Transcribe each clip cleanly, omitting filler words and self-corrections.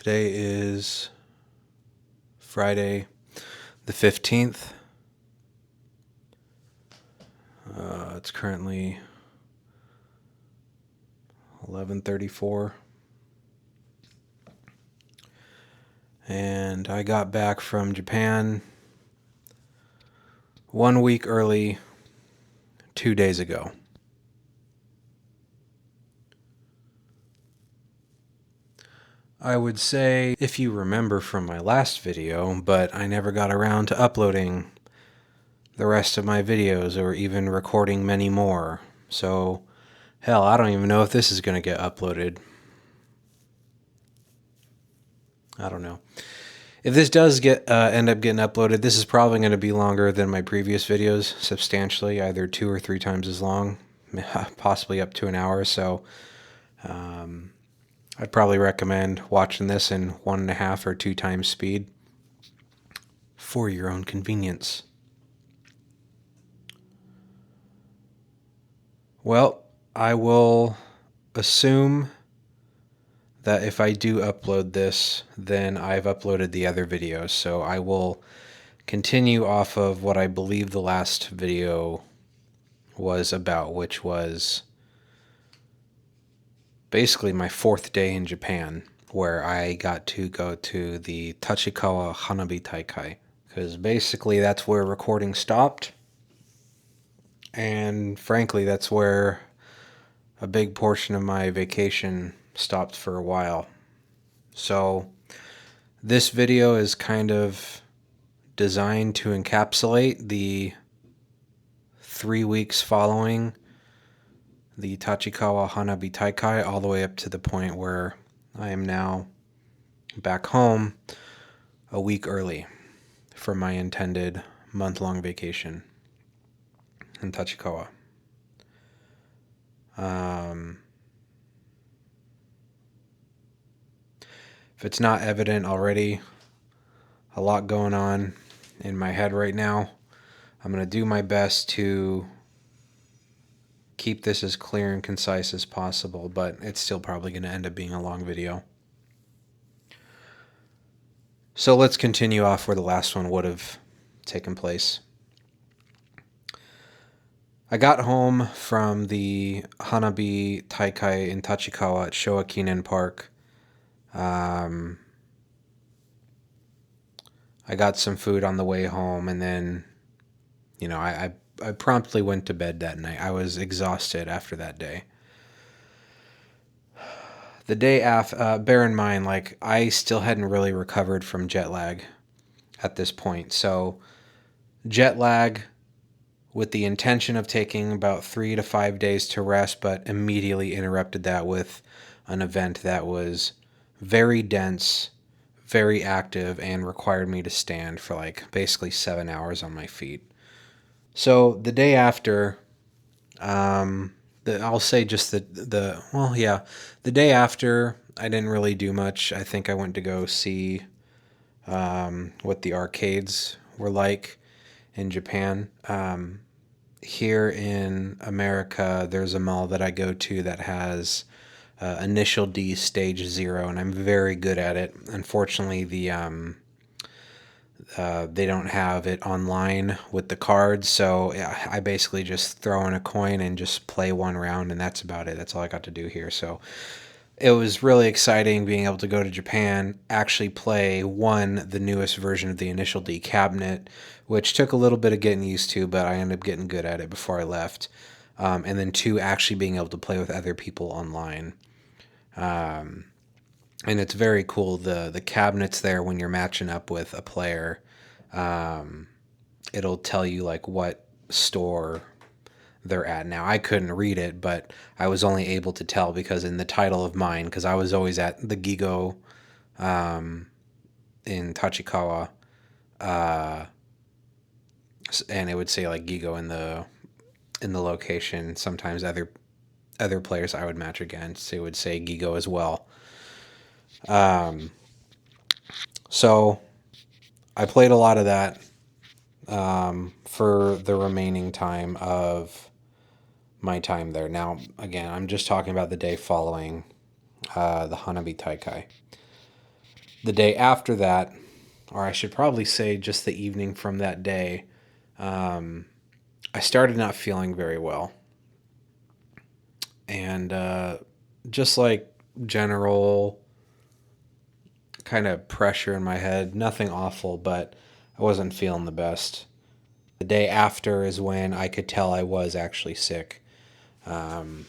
Today is Friday the 15th. It's currently 11:34. And I got back from Japan 1 week early 2 days ago. I would say, if you remember from my last video, but I never got around to uploading the rest of my videos or even recording many more. So, hell, I don't even know if this is going to get uploaded. I don't know. If this does end up getting uploaded, this is probably going to be longer than my previous videos, substantially, either 2 or 3 times as long, possibly up to an hour. So I'd probably recommend watching this in 1.5 or 2 times speed for your own convenience. Well, I will assume that if I do upload this, then I've uploaded the other videos. So I will continue off of what I believe the last video was about, which was basically my 4th day in Japan, where I got to go to the Tachikawa Hanabi Taikai, because basically that's where recording stopped. And frankly, that's where a big portion of my vacation stopped for a while. So this video is kind of designed to encapsulate the 3 weeks following the Tachikawa Hanabi Taikai all the way up to the point where I am now back home a week early for my intended month-long vacation in Tachikawa. If it's not evident already, a lot going on in my head right now. I'm going to do my best to keep this as clear and concise as possible, but it's still probably going to end up being a long video. So let's continue off where the last one would have taken place. I got home from the Hanabi Taikai in Tachikawa at Showa Park. I got some food on the way home, and then, I promptly went to bed that night. I was exhausted after that day. The day after, bear in mind, I still hadn't really recovered from jet lag at this point. So jet lag with the intention of taking about 3 to 5 days to rest, but immediately interrupted that with an event that was very dense, very active, and required me to stand for basically 7 hours on my feet. So the day after, I'll say just the day after, I didn't really do much. I think I went to go see what the arcades were like in Japan. Here in America, there's a mall that I go to that has Initial D Stage 0, and I'm very good at it. Unfortunately, they don't have it online with the cards, so I basically just throw in a coin and just play one round, and that's about it. That's all I got to do here. So it was really exciting being able to go to Japan, actually play, the newest version of the Initial D cabinet, which took a little bit of getting used to, but I ended up getting good at it before I left. And then 2, actually being able to play with other people online. And it's very cool. The cabinets there, when you're matching up with a player, it'll tell you what store they're at. Now, I couldn't read it, but I was only able to tell because in the title of mine, because I was always at the Gigo in Tachikawa, and it would say Gigo in the location. Sometimes other players I would match against, it would say Gigo as well. So I played a lot of that for the remaining time of my time there. Now, again, I'm just talking about the day following the Hanabi Taikai. The day after that, or I should probably say just the evening from that day, I started not feeling very well. And just like general kind of pressure in my head, nothing awful, but I wasn't feeling the best. The day after is when I could tell I was actually sick. Um,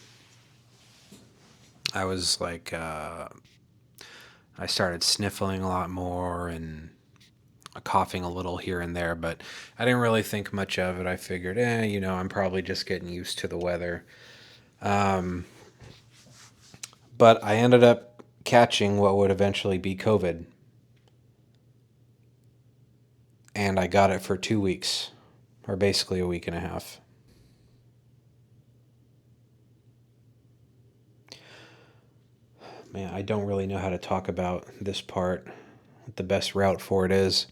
I was like, I started sniffling a lot more and coughing a little here and there, but I didn't really think much of it. I figured, I'm probably just getting used to the weather. Um, but I ended up catching what would eventually be COVID, and I got it for 2 weeks, or basically a week and a half. Man, I don't really know how to talk about this part. What the best route for it is.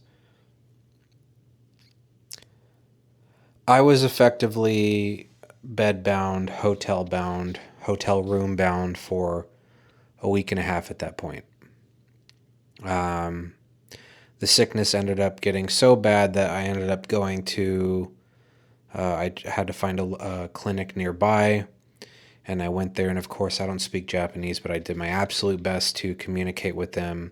I was effectively bed bound, hotel room bound for a week and a half at that point. Um, the sickness ended up getting so bad that I ended up going to, I had to find a clinic nearby, and I went there. And of course, I don't speak Japanese, but I did my absolute best to communicate with them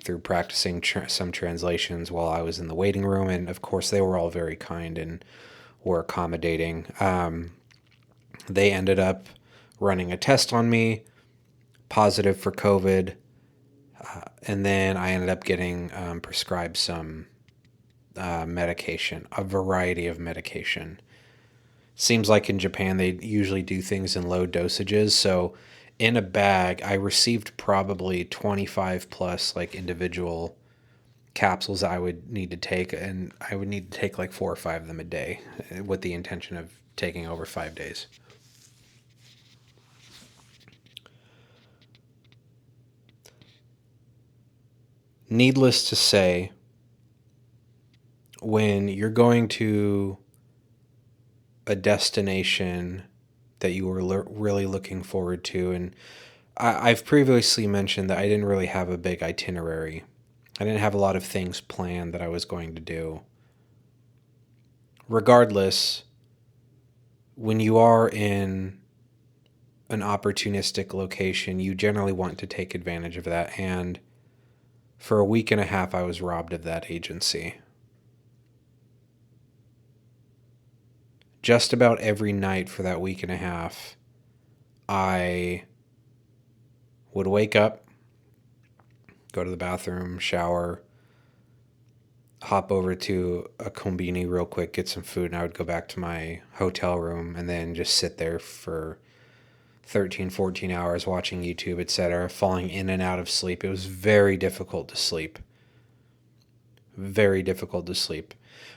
through practicing some translations while I was in the waiting room. And of course, they were all very kind and were accommodating. They ended up running a test on me, positive for COVID. And then I ended up getting prescribed some medication, a variety of medication. Seems like in Japan they usually do things in low dosages. So in a bag, I received probably 25 plus like individual capsules I would need to take, and I would need to take like 4 or 5 of them a day with the intention of taking over 5 days. Needless to say, when you're going to a destination that you were really looking forward to, and I've previously mentioned that I didn't really have a big itinerary. I didn't have a lot of things planned that I was going to do. Regardless, when you are in an opportunistic location, you generally want to take advantage of that. And for a week and a half, I was robbed of that agency. Just about every night for that week and a half, I would wake up, go to the bathroom, shower, hop over to a kombini real quick, get some food, and I would go back to my hotel room and then just sit there for 13, 14 hours watching YouTube, etc., falling in and out of sleep. It was very difficult to sleep. Very difficult to sleep,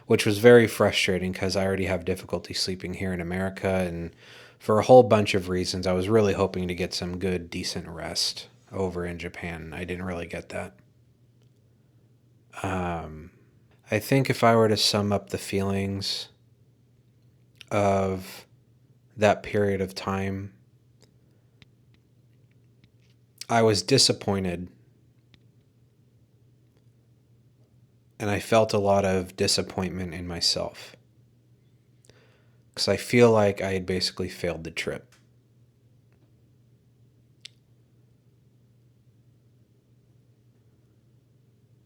which was very frustrating because I already have difficulty sleeping here in America, and for a whole bunch of reasons, I was really hoping to get some good, decent rest over in Japan. I didn't really get that. I think if I were to sum up the feelings of that period of time, I was disappointed, and I felt a lot of disappointment in myself because I feel like I had basically failed the trip.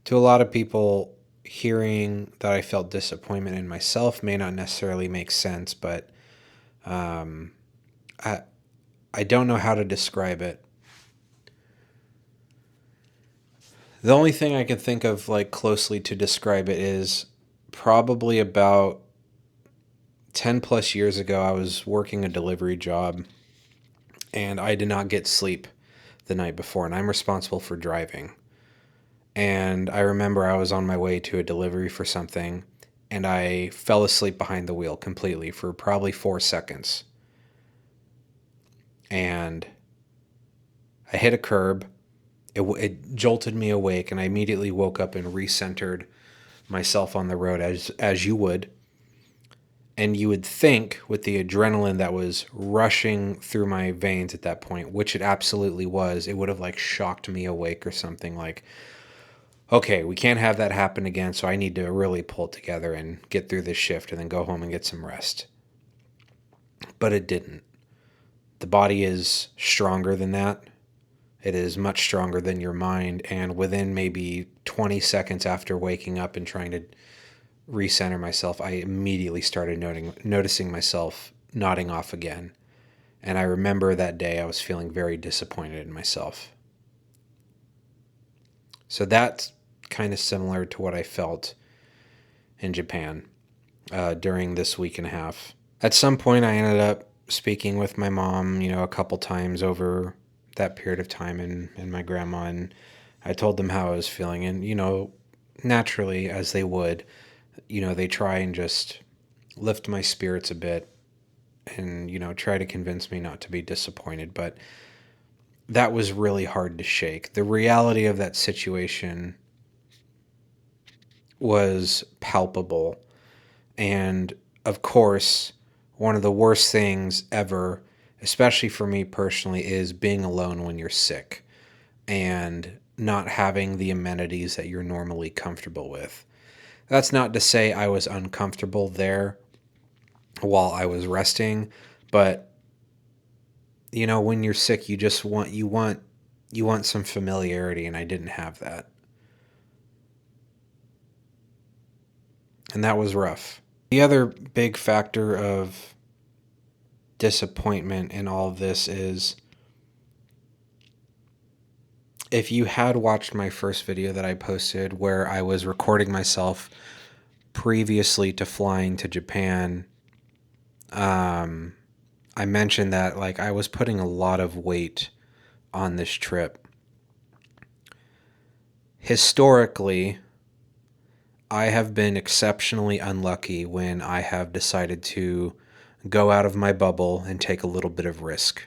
To a lot of people, hearing that I felt disappointment in myself may not necessarily make sense, but um, I I don't know how to describe it. The only thing I can think of like closely to describe it is probably about 10 plus years ago. I was working a delivery job and I did not get sleep the night before, and I'm responsible for driving. And I remember I was on my way to a delivery for something, and I fell asleep behind the wheel completely for probably 4 seconds. And I hit a curb. It jolted me awake, and I immediately woke up and recentered myself on the road as you would. And you would think with the adrenaline that was rushing through my veins at that point, which it absolutely was, it would have like shocked me awake or something. Like okay, we can't have that happen again, so I need to really pull it together and get through this shift and then go home and get some rest. But it didn't. The body is stronger than that. It is much stronger than your mind. And within maybe 20 seconds after waking up and trying to recenter myself, I immediately started noticing myself nodding off again. And I remember that day I was feeling very disappointed in myself. So that's kind of similar to what I felt in Japan during this week and a half. At some point, I ended up speaking with my mom, a couple times over that period of time, and my grandma, and I told them how I was feeling. And, naturally, as they would, they try and just lift my spirits a bit and, try to convince me not to be disappointed. But that was really hard to shake. The reality of that situation was palpable. And of course, one of the worst things ever, especially for me personally, is being alone when you're sick and not having the amenities that you're normally comfortable with. That's not to say I was uncomfortable there while I was resting, but when you're sick, you want some familiarity, and I didn't have that. And that was rough. The other big factor of disappointment in all of this is, if you had watched my first video that I posted where I was recording myself previously to flying to Japan, I mentioned that I was putting a lot of weight on this trip. Historically, I have been exceptionally unlucky when I have decided to go out of my bubble and take a little bit of risk.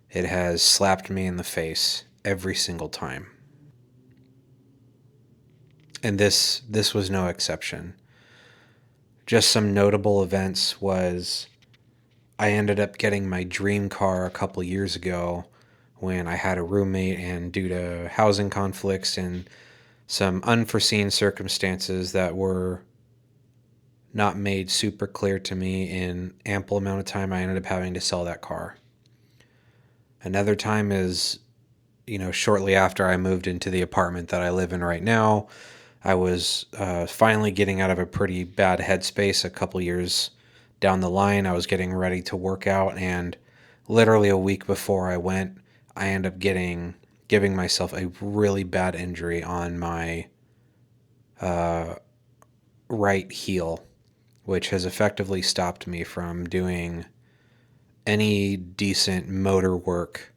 It has slapped me in the face every single time. And this was no exception. Just some notable events was I ended up getting my dream car a couple years ago when I had a roommate, and due to housing conflicts and some unforeseen circumstances that were not made super clear to me in ample amount of time, I ended up having to sell that car. Another time is, shortly after I moved into the apartment that I live in right now, I was finally getting out of a pretty bad headspace a couple years down the line. I was getting ready to work out, and literally a week before I went, I ended up giving myself a really bad injury on my right heel, which has effectively stopped me from doing any decent motor work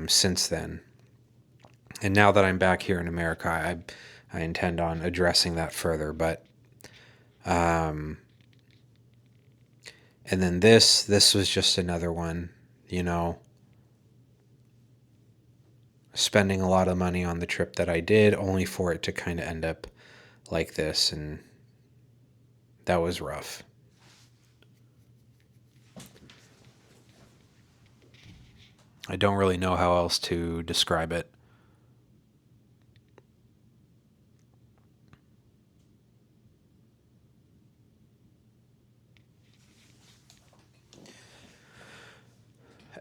since then. And now that I'm back here in America, I intend on addressing that further. But and then this was just another one, spending a lot of money on the trip that I did, only for it to kind of end up like this, and that was rough. I don't really know how else to describe it.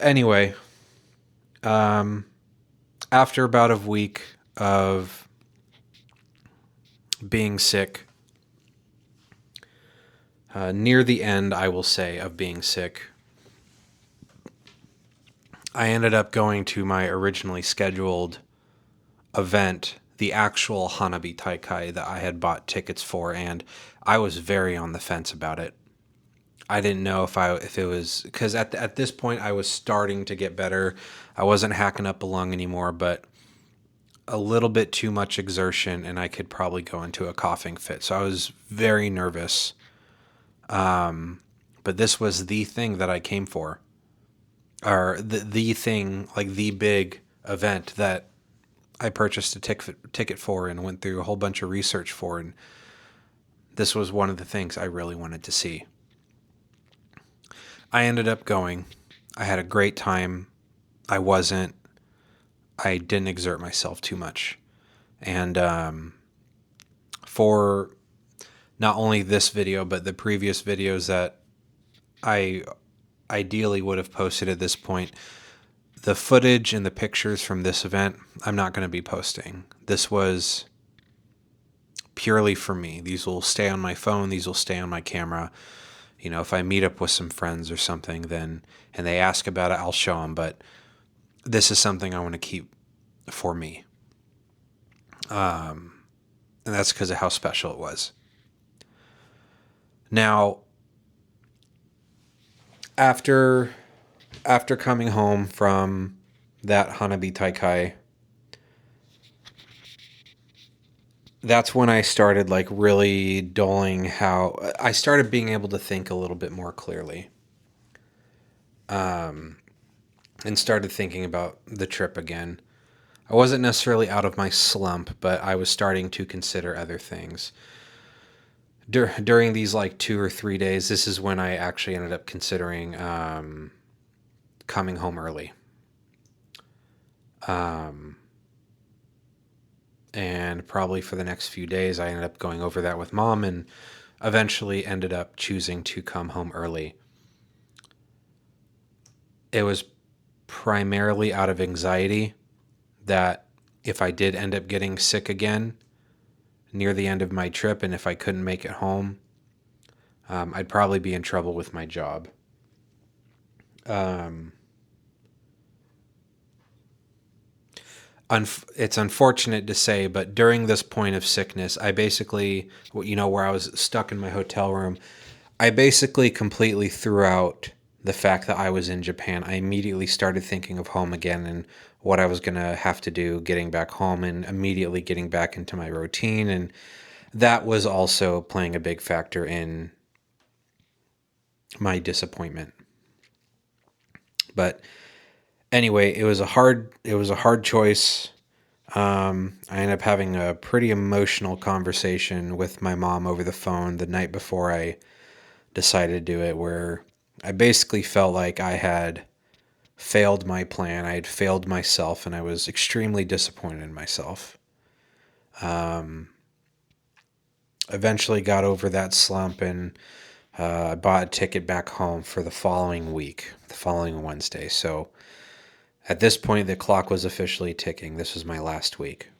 Anyway, after about a week of being sick, near the end, I will say, of being sick, I ended up going to my originally scheduled event, the actual Hanabi Taikai that I had bought tickets for, and I was very on the fence about it. I didn't know if it was, because at this point I was starting to get better. I wasn't hacking up a lung anymore, but a little bit too much exertion and I could probably go into a coughing fit. So I was very nervous. But this was the thing that I came for, or the thing, like the big event that I purchased a ticket for and went through a whole bunch of research for, and this was one of the things I really wanted to see. I ended up going. I had a great time. I didn't exert myself too much. And for not only this video, but the previous videos that I ideally would have posted at this point, the footage and the pictures from this event, I'm not going to be posting. This was purely for me. These will stay on my phone. These will stay on my camera. You know, if I meet up with some friends or something, then, and they ask about it, I'll show them. But this is something I want to keep for me. And that's because of how special it was. Now, after coming home from that Hanabi Taikai, that's when I started like really dulling how I started being able to think a little bit more clearly. And started thinking about the trip again. I wasn't necessarily out of my slump, but I was starting to consider other things. During these like 2 or 3 days, this is when I actually ended up considering coming home early. And probably for the next few days, I ended up going over that with Mom and eventually ended up choosing to come home early. It was primarily out of anxiety that if I did end up getting sick again near the end of my trip, and if I couldn't make it home, I'd probably be in trouble with my job. It's unfortunate to say, but during this point of sickness, I basically, where I was stuck in my hotel room, I basically completely threw out the fact that I was in Japan. I immediately started thinking of home again and what I was going to have to do getting back home and immediately getting back into my routine. And that was also playing a big factor in my disappointment. But anyway, it was a hard choice. I ended up having a pretty emotional conversation with my mom over the phone the night before I decided to do it, where I basically felt like I had failed my plan. I had failed myself, and I was extremely disappointed in myself. Eventually got over that slump and bought a ticket back home for the following week, the following Wednesday. So at this point, the clock was officially ticking. This was my last week.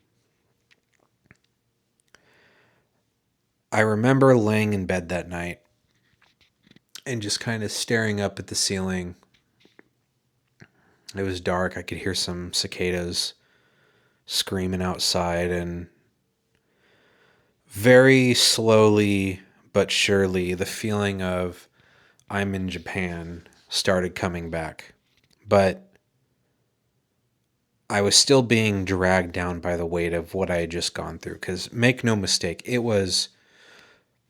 I remember laying in bed that night and just kind of staring up at the ceiling. It was dark. I could hear some cicadas screaming outside, and very slowly but surely the feeling of I'm in Japan started coming back. But I was still being dragged down by the weight of what I had just gone through. Because make no mistake, it was,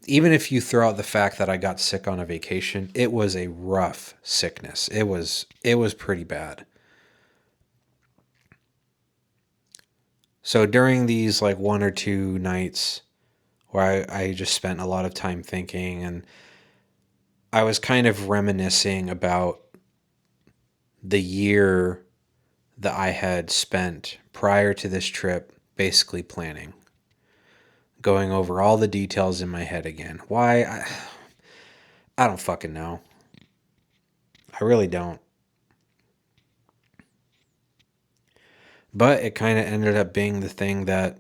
even if you throw out the fact that I got sick on a vacation, it was a rough sickness. It was pretty bad. So during these like 1 or 2 nights where I just spent a lot of time thinking, and I was kind of reminiscing about the year that I had spent prior to this trip basically planning, going over all the details in my head again. Why? I don't fucking know. I really don't. But it kind of ended up being the thing that,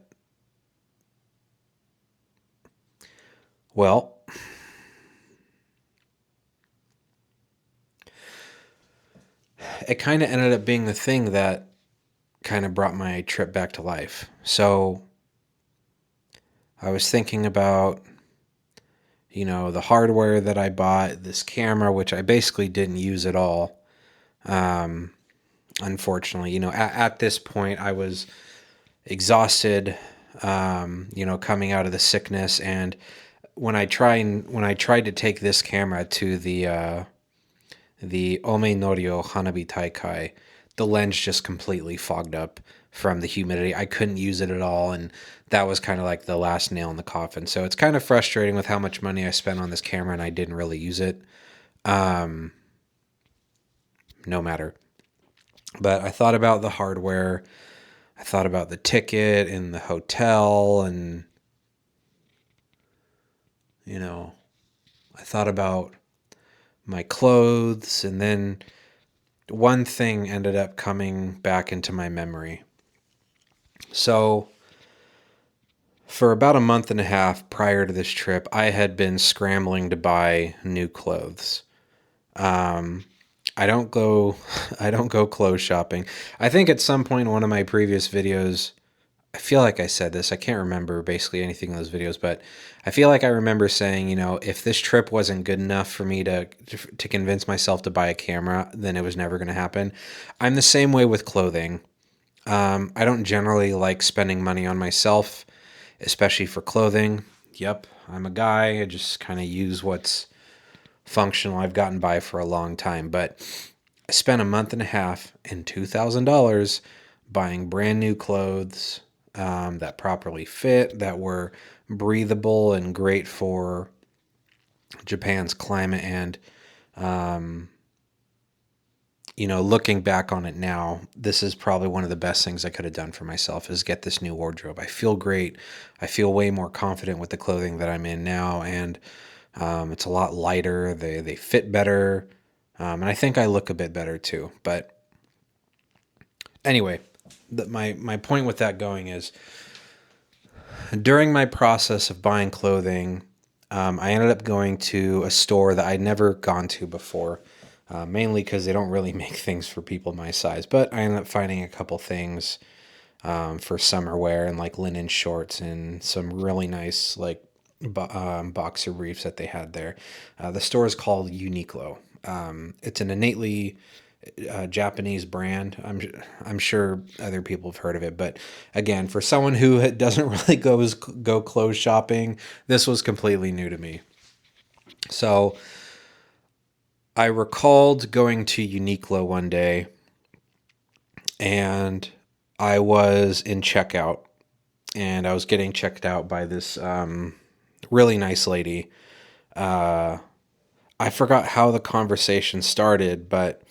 well, it kind of ended up being the thing that kind of brought my trip back to life. So I was thinking about, the hardware that I bought, this camera, which I basically didn't use at all. Unfortunately, at this point I was exhausted, coming out of the sickness. And when I tried to take this camera to the Ome Norio Hanabi Taikai, the lens just completely fogged up from the humidity. I couldn't use it at all, and that was kind of like the last nail in the coffin. So it's kind of frustrating with how much money I spent on this camera and I didn't really use it. No matter. But I thought about the hardware. I thought about the ticket and the hotel, and, I thought about my clothes, and then one thing ended up coming back into my memory. So, for about a month and a half prior to this trip, I had been scrambling to buy new clothes. Um, I don't go, I don't go clothes shopping. I think at some point in one of my previous videos, I feel like I said this. I can't remember basically anything in those videos, but I feel like I remember saying, if this trip wasn't good enough for me to convince myself to buy a camera, then it was never going to happen. I'm the same way with clothing. I don't generally like spending money on myself, especially for clothing. Yep, I'm a guy. I just kind of use what's functional. I've gotten by for a long time, but I spent a month and a half and $2,000 buying brand new clothes that properly fit, that were breathable and great for Japan's climate. And, looking back on it now, this is probably one of the best things I could have done for myself, is get this new wardrobe. I feel great. I feel way more confident with the clothing that I'm in now. And it's a lot lighter. They fit better. And I think I look a bit better too. But anyway, my point with that going is, during my process of buying clothing, I ended up going to a store that I'd never gone to before, mainly because they don't really make things for people my size. But I ended up finding a couple things for summer wear, and like linen shorts and some really nice boxer briefs that they had there. The store is called Uniqlo. It's an innately Japanese brand. I'm sure other people have heard of it, but again, for someone who doesn't really go clothes shopping, this was completely new to me. So I recalled going to Uniqlo one day, and I was in checkout, and I was getting checked out by this really nice lady. I forgot how the conversation started, but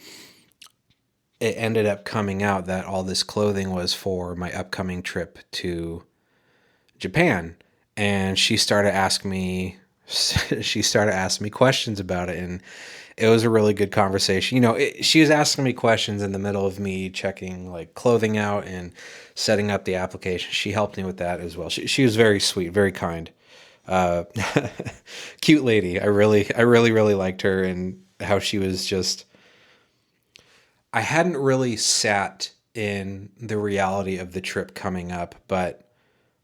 it ended up coming out that all this clothing was for my upcoming trip to Japan. And she started asking me questions about it, and it was a really good conversation. She was asking me questions in the middle of me checking like clothing out and setting up the application. She helped me with that as well. She was very sweet, very kind, uh, cute lady. I really liked her, and how she was just. I hadn't really sat in the reality of the trip coming up, but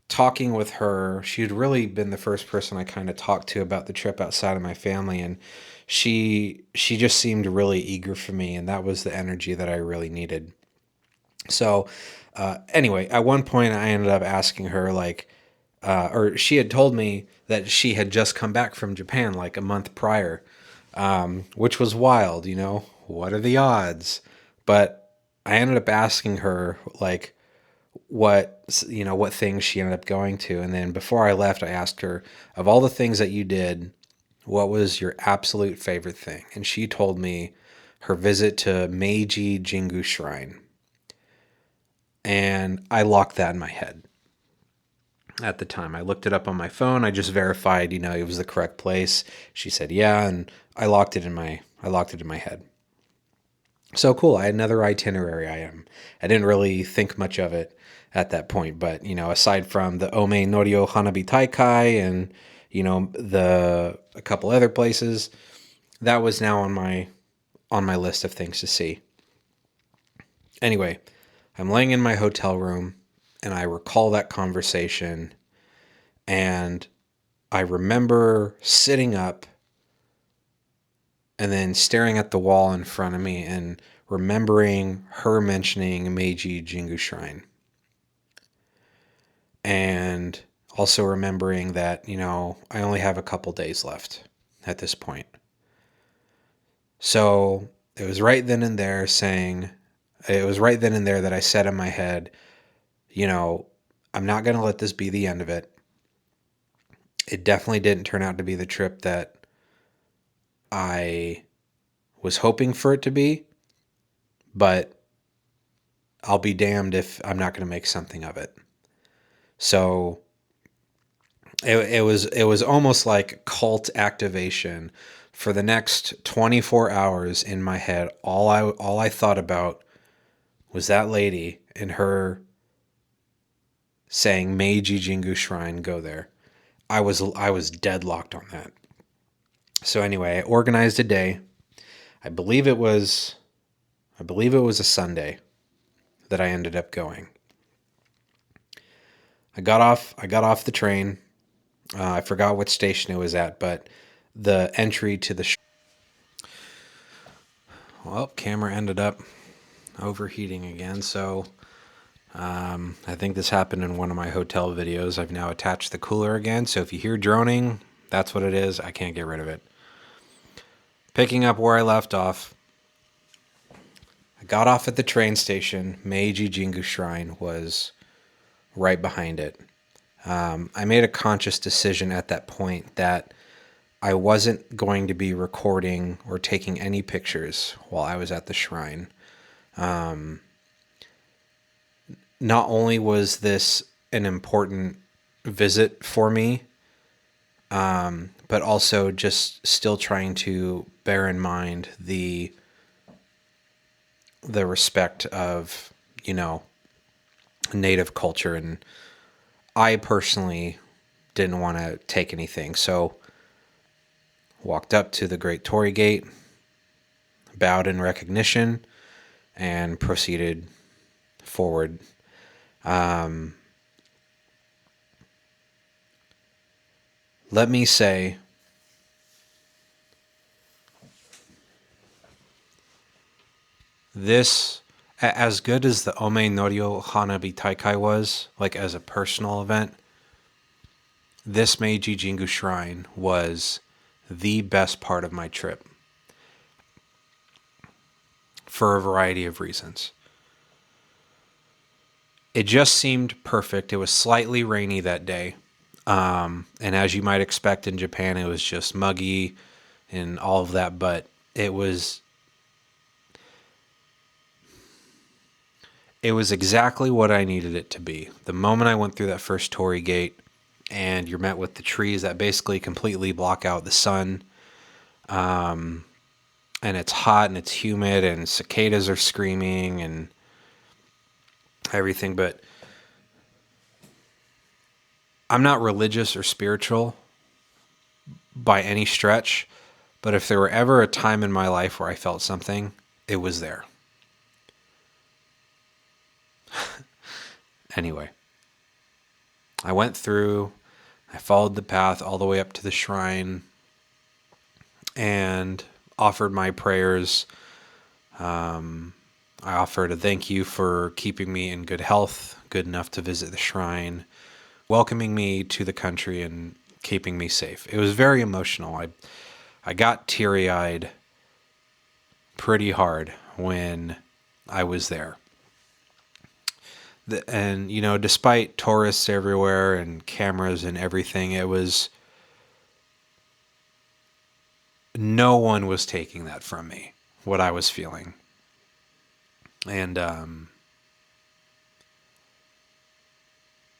talking with her, she had really been the first person I kind of talked to about the trip outside of my family, and she just seemed really eager for me, and that was the energy that I really needed. So anyway, at one point I ended up asking her or she had told me that she had just come back from Japan like a month prior, which was wild. What are the odds? But I ended up asking her like what things she ended up going to. And then before I left, I asked her, of all the things that you did, what was your absolute favorite thing? And she told me her visit to Meiji Jingu Shrine. And I locked that in my head at the time. I looked it up on my phone. I just verified, it was the correct place. She said, yeah. And I locked it in my head. So cool. I had another itinerary item. I didn't really think much of it at that point, but aside from the Ome Norio Hanabi Taikai and a couple other places, that was now on my list of things to see. Anyway, I'm laying in my hotel room, and I recall that conversation, and I remember sitting up and then staring at the wall in front of me and remembering her mentioning Meiji Jingu Shrine. And also remembering that, I only have a couple days left at this point. So it was right then and there that I said in my head, I'm not going to let this be the end of it. It definitely didn't turn out to be the trip that I was hoping for it to be, but I'll be damned if I'm not going to make something of it. So it was almost like cult activation. For the next 24 hours in my head, all I thought about was that lady and her saying Meiji Jingu Shrine, go there. I was deadlocked on that. So anyway, I organized a day. I believe it was a Sunday that I ended up going. I got off the train. I forgot what station it was at, but the entry to the camera ended up overheating again. So I think this happened in one of my hotel videos. I've now attached the cooler again. So if you hear droning, that's what it is. I can't get rid of it. Picking up where I left off, I got off at the train station. Meiji Jingu Shrine was right behind it. I made a conscious decision at that point that I wasn't going to be recording or taking any pictures while I was at the shrine. Not only was this an important visit for me, but also just still trying to bear in mind the respect of, native culture. And I personally didn't want to take anything. So walked up to the Great Torii Gate, bowed in recognition, and proceeded forward. Let me say, this, as good as the Ome Norio Hanabi Taikai was, like as a personal event, this Meiji Jingu Shrine was the best part of my trip for a variety of reasons. It just seemed perfect. It was slightly rainy that day. And as you might expect in Japan, it was just muggy and all of that, but it was exactly what I needed it to be. The moment I went through that first torii gate and you're met with the trees that basically completely block out the sun, and it's hot and it's humid and cicadas are screaming and everything, but I'm not religious or spiritual by any stretch, but if there were ever a time in my life where I felt something, it was there. Anyway, I went through, I followed the path all the way up to the shrine and offered my prayers. I offered a thank you for keeping me in good health, good enough to visit the shrine, welcoming me to the country and keeping me safe. It was very emotional. I got teary-eyed pretty hard when I was there. And, despite tourists everywhere and cameras and everything, no one was taking that from me, what I was feeling. And,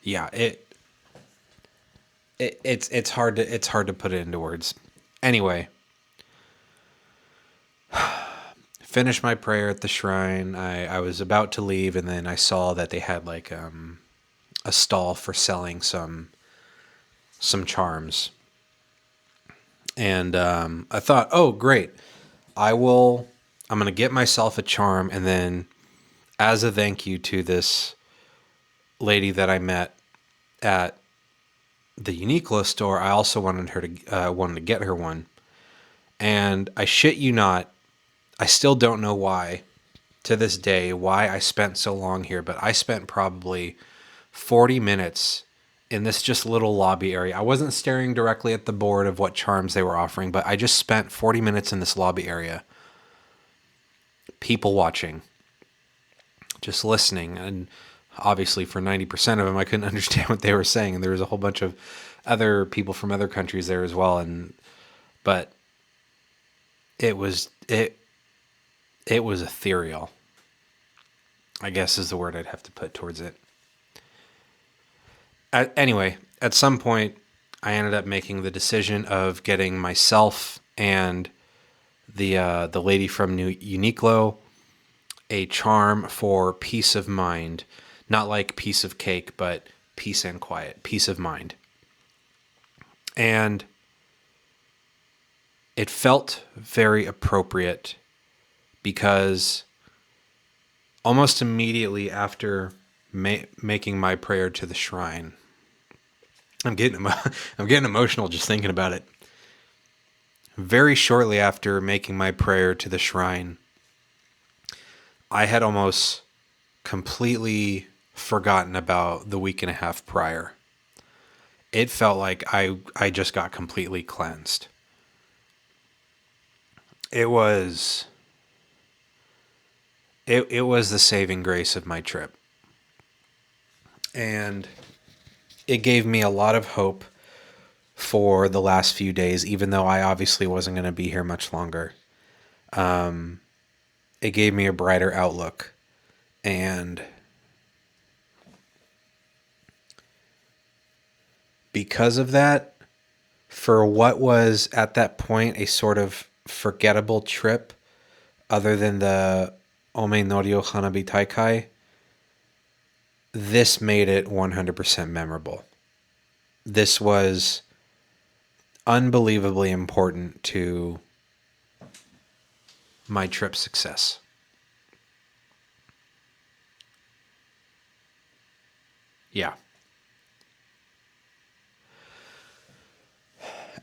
yeah, it's hard to put it into words. Anyway, finished my prayer at the shrine. I was about to leave, and then I saw that they had like a stall for selling some charms. And I thought, oh, great. I'm going to get myself a charm, and then as a thank you to this lady that I met at the Uniqlo store, I also wanted to get her one. And I shit you not, I still don't know why, to this day, why I spent so long here, but I spent probably 40 minutes in this just little lobby area. I wasn't staring directly at the board of what charms they were offering, but I just spent 40 minutes in this lobby area, people watching, just listening. And obviously for 90% of them, I couldn't understand what they were saying. And there was a whole bunch of other people from other countries there as well. But it was ethereal. I guess is the word I'd have to put towards it. Anyway, at some point, I ended up making the decision of getting myself and the lady from Uniqlo a charm for peace of mind. Not like piece of cake, but peace and quiet, peace of mind. And it felt very appropriate because almost immediately after making my prayer to the shrine, I'm getting emotional just thinking about it. Very shortly after making my prayer to the shrine, I had almost completely forgotten about the week and a half prior. It felt like I just got completely cleansed. It was the saving grace of my trip. And it gave me a lot of hope for the last few days, even though I obviously wasn't going to be here much longer. It gave me a brighter outlook. And because of that, for what was at that point a sort of forgettable trip, other than the Ome Norio Hanabi Taikai, this made it 100% memorable. This was unbelievably important to my trip success. Yeah.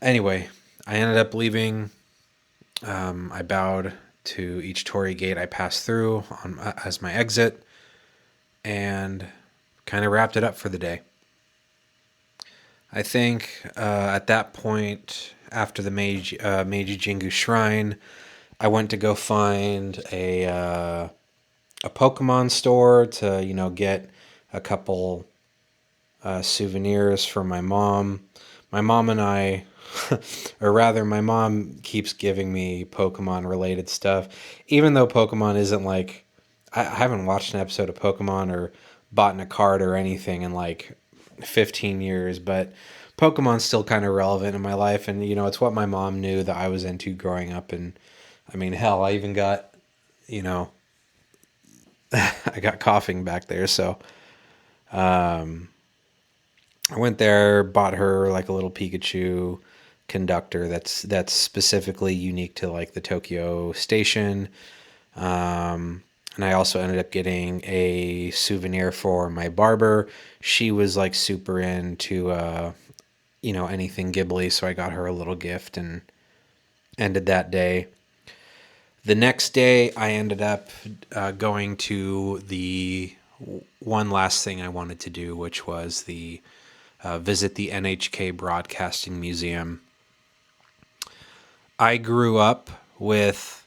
Anyway, I ended up leaving. I bowed to each torii gate I passed through as my exit, and kind of wrapped it up for the day. I think at that point, after the Meiji Jingu Shrine, I went to go find a Pokemon store to get a couple souvenirs for my mom. My mom and I, or rather, my mom keeps giving me Pokemon related stuff, even though Pokemon isn't like, I haven't watched an episode of Pokemon or bought in a card or anything in like 15 years, but Pokemon's still kind of relevant in my life, and it's what my mom knew that I was into growing up. And I mean, hell, I even got I got coughing back there, so I went there, bought her like a little Pikachu conductor that's specifically unique to like the Tokyo station. And I also ended up getting a souvenir for my barber. She was like super into anything Ghibli, so I got her a little gift and ended that day. The next day, I ended up going to the one last thing I wanted to do, which was the visit the NHK Broadcasting Museum. I grew up with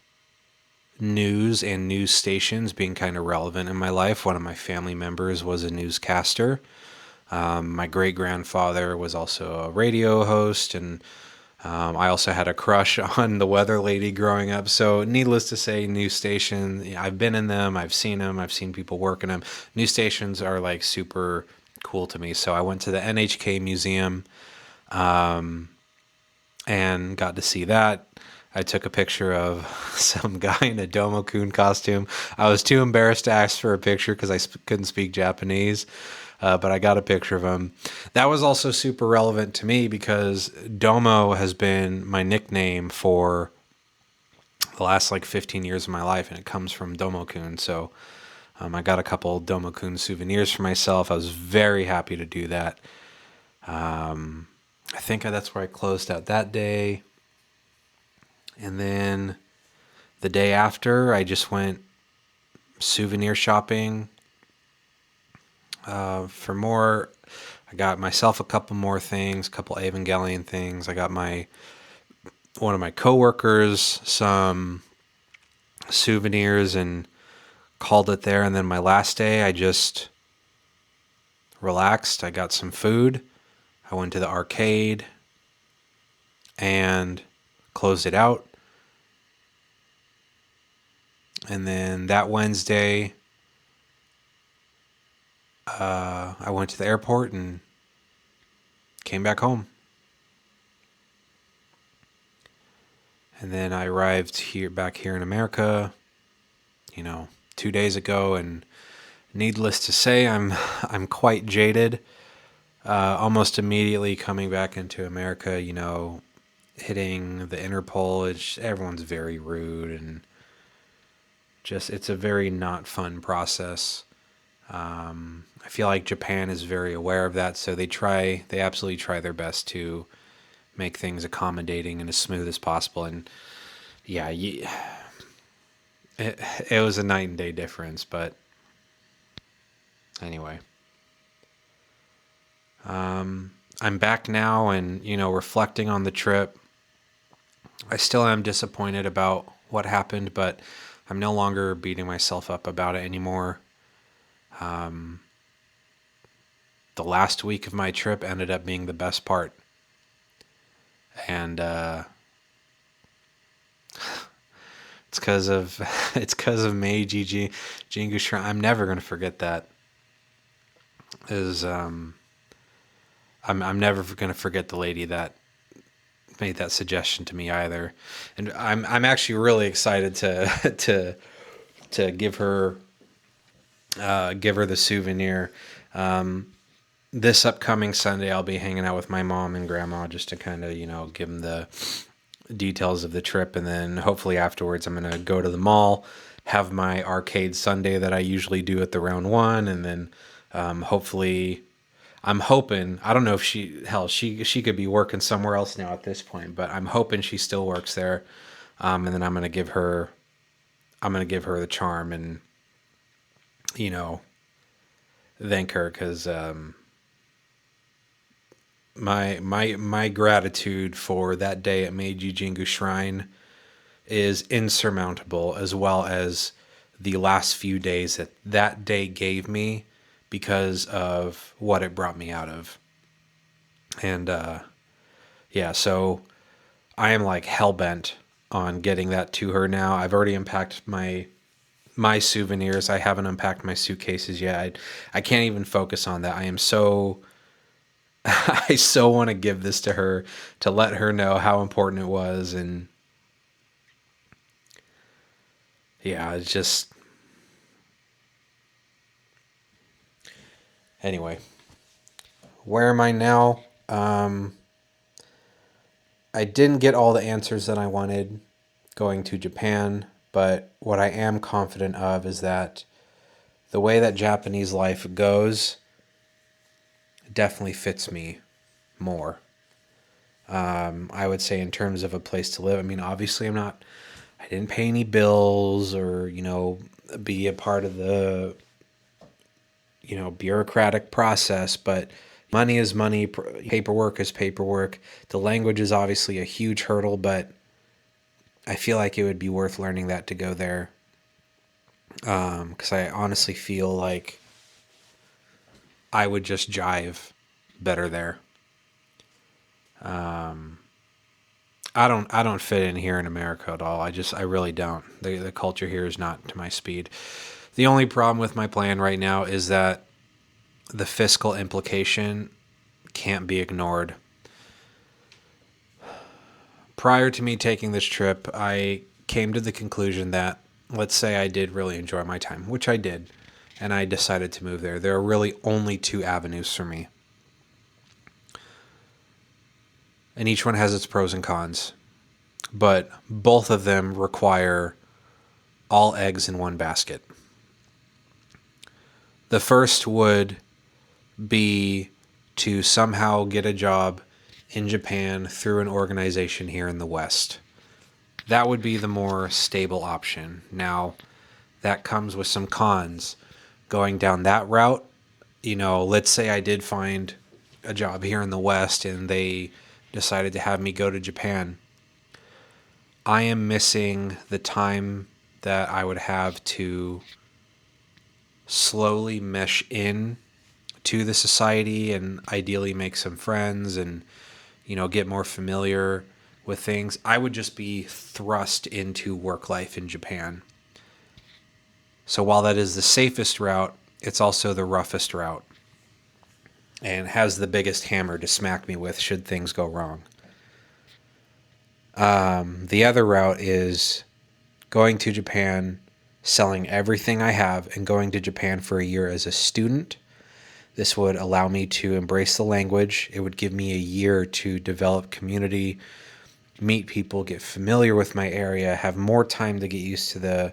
news and news stations being kind of relevant in my life. One of my family members was a newscaster. My great-grandfather was also a radio host, and I also had a crush on the weather lady growing up. So needless to say, news station, I've been in them, I've seen them, I've seen people work in them. News stations are like super cool to me. So I went to the NHK Museum and got to see that. I took a picture of some guy in a Domo-kun costume. I was too embarrassed to ask for a picture because I couldn't speak Japanese, but I got a picture of him. That was also super relevant to me because Domo has been my nickname for the last like 15 years of my life, and it comes from Domo-kun. So I got a couple Domo-kun souvenirs for myself. I was very happy to do that. I think that's where I closed out that day. And then the day after, I just went souvenir shopping for more. I got myself a couple more things, a couple Evangelion things. I got one of my coworkers some souvenirs and called it there. And then my last day, I just relaxed. I got some food. I went to the arcade and closed it out. And then that Wednesday, I went to the airport and came back home. And then I arrived back here in America, 2 days ago, and needless to say, I'm quite jaded. Almost immediately coming back into America, hitting the Interpol, everyone's very rude, and it's a very not fun process. I feel like Japan is very aware of that, so they absolutely try their best to make things accommodating and as smooth as possible. And yeah, it was a night and day difference, but anyway. I'm back now and, reflecting on the trip. I still am disappointed about what happened, but I'm no longer beating myself up about it anymore. The last week of my trip ended up being the best part. And it's because of Meiji Jingu Shrine. I'm never going to forget that. I'm never going to forget the lady that made that suggestion to me either. And I'm actually really excited to give her the souvenir. This upcoming Sunday, I'll be hanging out with my mom and grandma just to kind of, give them the details of the trip. And then hopefully afterwards, I'm going to go to the mall, have my arcade Sunday that I usually do at the round one. And then hopefully, I'm hoping, I don't know if she could be working somewhere else now at this point, but I'm hoping she still works there. And then I'm going to give her the charm and, thank her, because my gratitude for that day at Meiji Jingu Shrine is insurmountable, as well as the last few days that day gave me because of what it brought me out of. And yeah, so I am like hell-bent on getting that to her now. I've already unpacked my souvenirs. I haven't unpacked my suitcases yet. I can't even focus on that. I so want to give this to her, to let her know how important it was. And yeah, it's just, anyway, where am I now? I didn't get all the answers that I wanted going to Japan, but what I am confident of is that the way that Japanese life goes definitely fits me more. I would say in terms of a place to live. I mean, obviously I didn't pay any bills or, be a part of the, bureaucratic process, but money is money, paperwork is paperwork. The language is obviously a huge hurdle, but I feel like it would be worth learning that to go there. Because I honestly feel like I would just jive better there. I don't fit in here in America at all. I really don't. The culture here is not to my speed. The only problem with my plan right now is that the fiscal implication can't be ignored. Prior to me taking this trip, I came to the conclusion that, let's say I did really enjoy my time, which I did, and I decided to move there. There are really only two avenues for me. And each one has its pros and cons. But both of them require all eggs in one basket. The first would be to somehow get a job in Japan through an organization here in the West. That would be the more stable option. Now, that comes with some cons. Going down that route, let's say I did find a job here in the West and they decided to have me go to Japan. I am missing the time that I would have to slowly mesh in to the society and ideally make some friends and, get more familiar with things. I would just be thrust into work life in Japan. So while that is the safest route, it's also the roughest route and has the biggest hammer to smack me with should things go wrong. The other route is going to Japan, selling everything I have, and going to Japan for a year as a student. This would allow me to embrace the language. It would give me a year to develop community, meet people, get familiar with my area, have more time to get used to the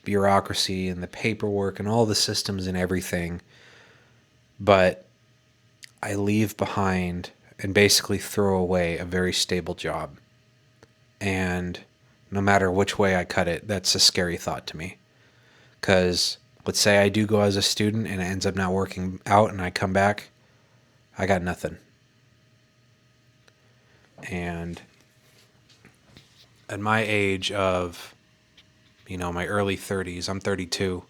bureaucracy and the paperwork and all the systems and everything. But I leave behind and basically throw away a very stable job. And no matter which way I cut it, that's a scary thought to me. Because let's say I do go as a student and it ends up not working out and I come back, I got nothing. And at my age of, my early 30s, I'm 32,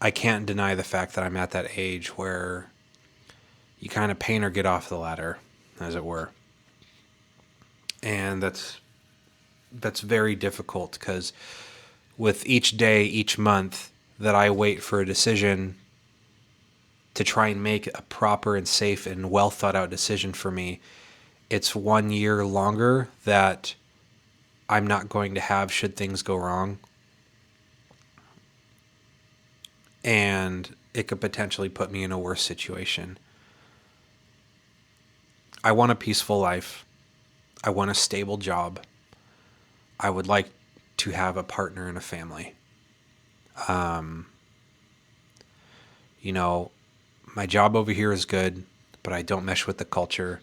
I can't deny the fact that I'm at that age where you kind of paint or get off the ladder, as it were. And that's very difficult because with each day, each month that I wait for a decision to try and make a proper and safe and well thought out decision for me, it's 1 year longer that I'm not going to have should things go wrong. And it could potentially put me in a worse situation. I want a peaceful life. I want a stable job. I would like to have a partner and a family. My job over here is good, but I don't mesh with the culture.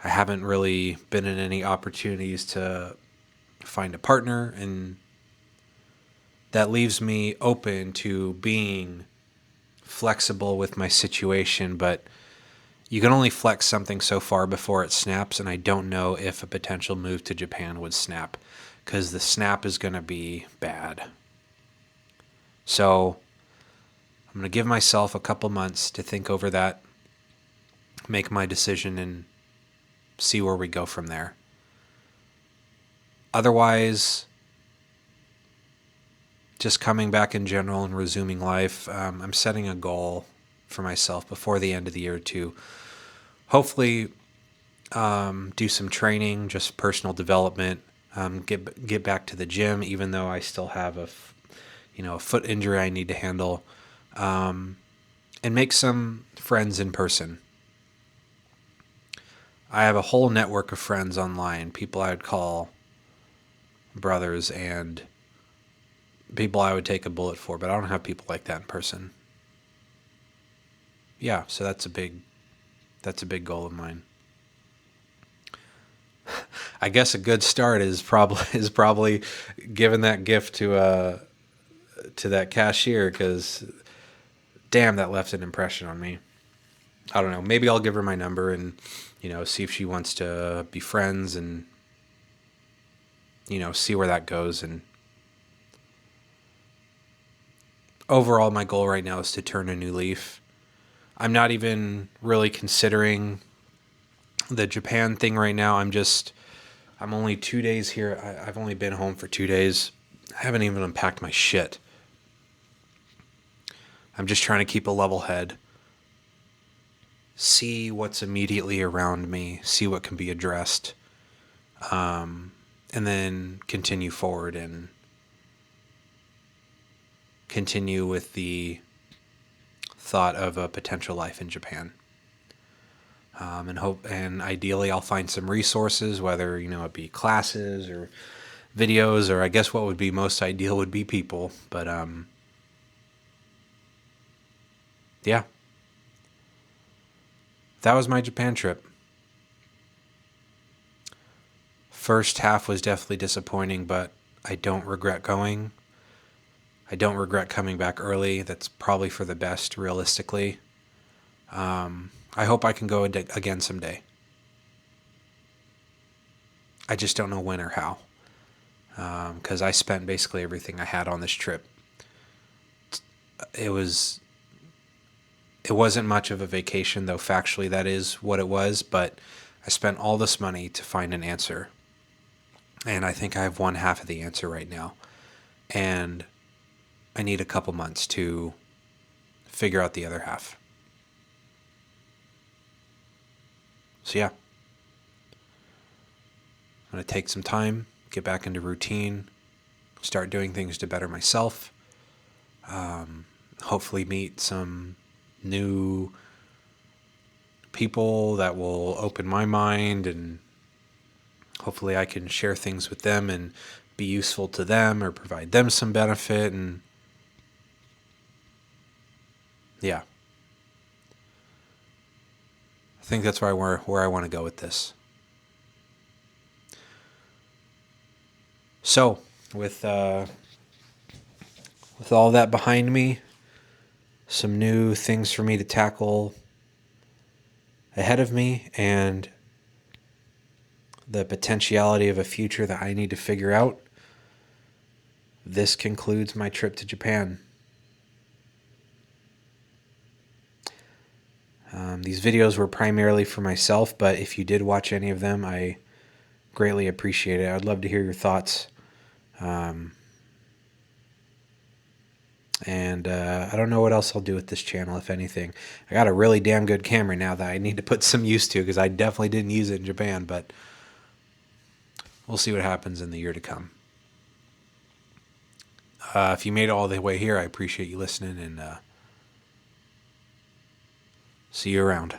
I haven't really been in any opportunities to find a partner, and that leaves me open to being flexible with my situation, but you can only flex something so far before it snaps, and I don't know if a potential move to Japan would snap, because the snap is going to be bad. So I'm going to give myself a couple months to think over that, make my decision, and see where we go from there. Otherwise, just coming back in general and resuming life, I'm setting a goal for myself before the end of the year to hopefully do some training, just personal development, get back to the gym, even though I still have a foot injury I need to handle, and make some friends in person. I have a whole network of friends online, people I would call brothers and people I would take a bullet for, but I don't have people like that in person. Yeah, so that's a big goal of mine. I guess a good start is probably giving that gift to that cashier, because damn, that left an impression on me. I don't know. Maybe I'll give her my number and see if she wants to be friends, and see where that goes. And overall, my goal right now is to turn a new leaf. I'm not even really considering the Japan thing right now. I'm only 2 days here. I've only been home for 2 days. I haven't even unpacked my shit. I'm just trying to keep a level head. See what's immediately around me. See what can be addressed. And then continue forward and continue with the thought of a potential life in Japan. And ideally I'll find some resources, whether it be classes or videos, or I guess what would be most ideal would be people. But yeah, that was my Japan trip. First half was definitely disappointing, but I don't regret going. I don't regret coming back early. That's probably for the best, realistically. I hope I can go again someday. I just don't know when or how. Because I spent basically everything I had on this trip. It wasn't much of a vacation, though factually that is what it was, but I spent all this money to find an answer. And I think I have one half of the answer right now. And I need a couple months to figure out the other half. So yeah, I'm going to take some time, get back into routine, start doing things to better myself, hopefully meet some new people that will open my mind, and hopefully I can share things with them and be useful to them or provide them some benefit. And yeah, I think that's where I want to go with this. So with all that behind me, some new things for me to tackle ahead of me, and the potentiality of a future that I need to figure out, this concludes my trip to Japan. These videos were primarily for myself, but if you did watch any of them, I greatly appreciate it. I'd love to hear your thoughts. And I don't know what else I'll do with this channel, if anything. I got a really damn good camera now that I need to put some use to, because I definitely didn't use it in Japan, but we'll see what happens in the year to come. If you made it all the way here, I appreciate you listening, and see you around.